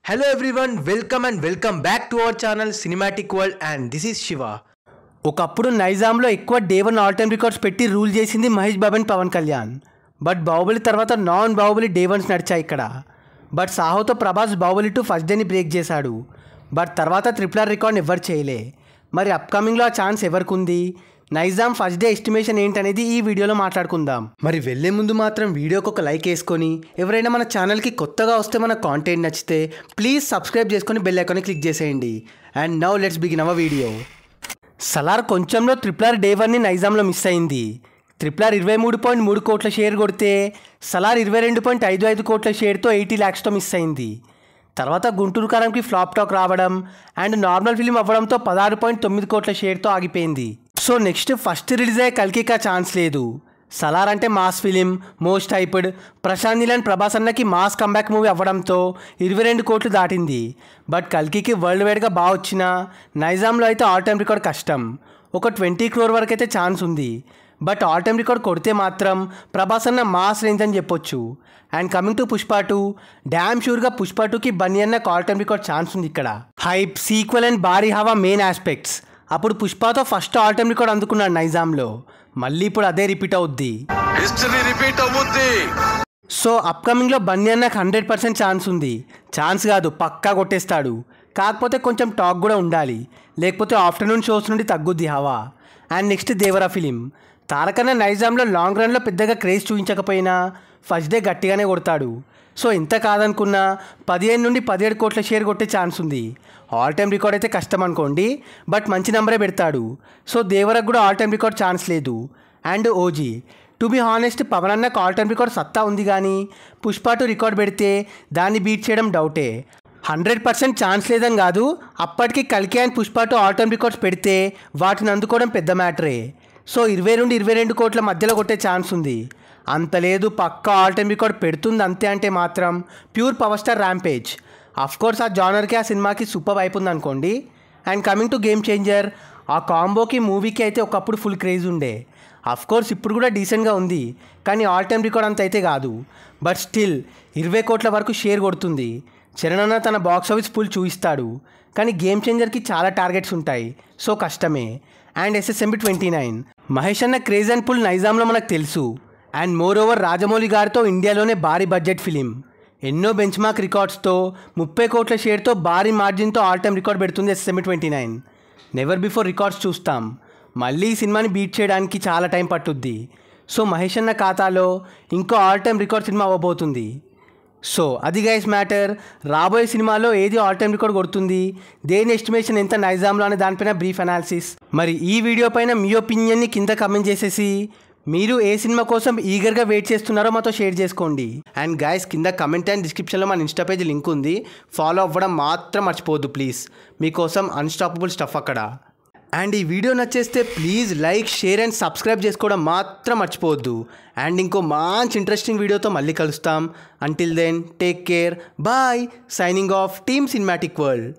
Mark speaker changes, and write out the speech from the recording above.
Speaker 1: Hello everyone, welcome back to our channel Cinematic World and this is Shiva. ఒకప్పుడు నైజాంలో ఎక్కువ day 1 all time records పెట్టి rule చేసింది Mahesh Babu and Pawan Kalyan. But Baahubali తర్వాత non Baahubali day 1s నడిచాయి ఇక్కడ. But సాహోతో Prabhas Baahubali 2 first డేని break చేశాడు. బట్ తర్వాత RRR రికార్డ్ ఎవరు చేయలే. మరి అప్కమింగ్లో ఆ ఛాన్స్ ఎవరికి ఉంది? నైజాం ఫస్ట్ డే ఎస్టిమేషన్ ఏంటనేది ఈ వీడియోలో మాట్లాడుకుందాం. మరి వెళ్ళే ముందు మాత్రం వీడియోకి ఒక లైక్ వేసుకొని, ఎవరైనా మన ఛానల్కి కొత్తగా వస్తే మన కాంటెంట్ నచ్చితే ప్లీజ్ సబ్స్క్రైబ్ చేసుకొని బెల్ ఐకాన్ని క్లిక్ చేసేయండి. And now let's begin our video. Salaar కొంచెంలో RRR డే 1ని నైజాంలో మిస్ అయింది. RRR 23.3 కోట్ల షేర్ కొడితే సలార్ 22.55 కోట్ల షేర్తో 80 lakhsతో మిస్ అయింది. తర్వాత గుంటూరు కారంకి ఫ్లాప్ టాక్ రావడం అండ్ నార్మల్ ఫిలిం అవ్వడంతో 16.9 కోట్ల షేర్తో ఆగిపోయింది. సో నెక్స్ట్ ఫస్ట్ రిలీజ్ అయ్యే కల్కికి ఆ ఛాన్స్ లేదు. సలార్ అంటే mass film, most hyped, Prashanth Neel and Prabhas అన్నకి మాస్ కంబ్యాక్ మూవీ అవ్వడంతో 22 కోట్లు దాటింది. బట్ కల్కికి వరల్డ్ వైడ్గా బాగా వచ్చినా నైజాంలో అయితే ఆల్ టైమ్ రికార్డ్ కష్టం. ఒక 20 crore వరకు అయితే ఛాన్స్ ఉంది. బట్ ఆల్ టైమ్ రికార్డ్ కొడితే మాత్రం ప్రభాస్ అన్న మాస్ రేంజ్ అని చెప్పొచ్చు. And coming to Pushpa 2, damn షూర్గా పుష్ప 2కి బన్నీ అన్నకు ఆల్ టైమ్ రికార్డ్ ఛాన్స్ ఉంది ఇక్కడ. హైప్, సీక్వెల్ అండ్ భారీ హవా మెయిన్ ఆస్పెక్ట్స్. అప్పుడు పుష్పతో ఫస్ట్ ఆల్ టైమ్ రికార్డ్ అందుకున్నాడు నైజాంలో. మళ్ళీ ఇప్పుడు అదే రిపీట్ అవుద్ది. సో అప్కమింగ్లో బన్నీ అన్నకు 100% ఛాన్స్ ఉంది. ఛాన్స్ కాదు, పక్కా కొట్టేస్తాడు. కాకపోతే కొంచెం టాక్ కూడా ఉండాలి, లేకపోతే ఆఫ్టర్నూన్ షోస్ నుండి తగ్గుద్ది హవా. And next Devara film. తారకన్న నైజాంలో లాంగ్ రన్లో పెద్దగా క్రేజ్ చూపించకపోయినా ఫస్ట్ డే గట్టిగానే కొడతాడు. సో ఎంత కాదనుకున్నా 15 నుండి 17 కోట్ల షేర్ కొట్టే ఛాన్స్ ఉంది. ఆల్ టైమ్ రికార్డ్ అయితే కష్టం అనుకోండి, బట్ మంచి నెంబరే పెడతాడు. సో దేవరకు కూడా ఆల్ టైమ్ రికార్డ్ ఛాన్స్ లేదు. And OG, to be honest Pawan అన్నకు ఆల్ టైమ్ రికార్డ్ సత్తా ఉంది, కానీ పుష్ప 2 రికార్డ్ పెడితే దాన్ని బీట్ చేయడం డౌటే. 100% ఛాన్స్ లేదని కాదు, అప్పటికి కల్కి and Pushpa 2 all time records పెడితే వాటిని అందుకోవడం పెద్ద మ్యాటరే. సో 20 నుండి 22 కోట్ల మధ్యలో కొట్టే ఛాన్స్ ఉంది. అంత లేదు, పక్కా ఆల్ టైమ్ రికార్డ్ పెడుతుంది అంతే అంటే మాత్రం pure power star rampage. Of course ఆ జానర్కి ఆ సినిమాకి సూపర్ అయిపోయింది అనుకోండి. And coming to game changer, ఆ కాంబోకి మూవీకి అయితే ఒకప్పుడు ఫుల్ క్రేజ్ ఉండే. అఫ్కోర్స్ ఇప్పుడు కూడా డీసెంట్గా ఉంది, కానీ ఆల్ టైమ్ రికార్డ్ అంత అయితే కాదు. బట్ స్టిల్ 20 కోట్ల వరకు షేర్ కొడుతుంది. చరణ్ అన్న తన బాక్స్ ఆఫీస్ ఫుల్ చూపిస్తాడు, కానీ గేమ్ చేంజర్కి చాలా టార్గెట్స్ ఉంటాయి, సో కష్టమే. అండ్ SSMB 29, మహేష్ అన్న క్రేజ్ అండ్ పుల్ నైజాంలో మనకు తెలుసు. అండ్ మోర్ ఓవర్ రాజమౌళి గారితో ఇండియాలోనే భారీ బడ్జెట్ ఫిలిం, ఎన్నో బెంచ్ మార్క్ రికార్డ్స్తో 30 కోట్ల షేర్తో భారీ మార్జిన్తో ఆల్ టైమ్ రికార్డ్ పెడుతుంది SSMB 29. నెవర్ బిఫోర్ రికార్డ్స్ చూస్తాం. మళ్ళీ ఈ సినిమాని బీట్ చేయడానికి చాలా టైం పట్టుద్ది. సో మహేష్ అన్న ఖాతాలో ఇంకో ఆల్ టైమ్ రికార్డ్ సినిమా అవ్వబోతుంది. సో అది గైస్ మ్యాటర్. రాబోయే సినిమాలో ఏది ఆల్ టైమ్ రికార్డ్ కొడుతుంది, దేని ఎస్టిమేషన్ ఎంత నైజాంలో అనే దానిపైన బ్రీఫ్ అనాలిసిస్. మరి ఈ వీడియో పైన మీ ఒపీనియన్ని కింద కమెంట్ చేసేసి మీరు ఏ సినిమా కోసం ఈగర్గా వెయిట్ చేస్తున్నారో మాతో షేర్ చేసుకోండి. అండ్ గైస్ కింద కమెంట్ అండ్ డిస్క్రిప్షన్లో మన ఇన్స్టా పేజ్ లింక్ ఉంది, ఫాలో అవ్వడం మాత్రం మర్చిపోవద్దు ప్లీజ్. మీకోసం అన్స్టాపబుల్ స్టఫ్ అక్కడ. అండ్ ఈ వీడియో నచ్చేస్తే please like, share and subscribe చేసుకోవడం మాత్రం మర్చిపోవద్దు. అండ్ ఇంకో మంచి ఇంట్రెస్టింగ్ వీడియోతో మళ్ళీ కలుస్తాం. Until then take care, bye. Signing off team cinematic world.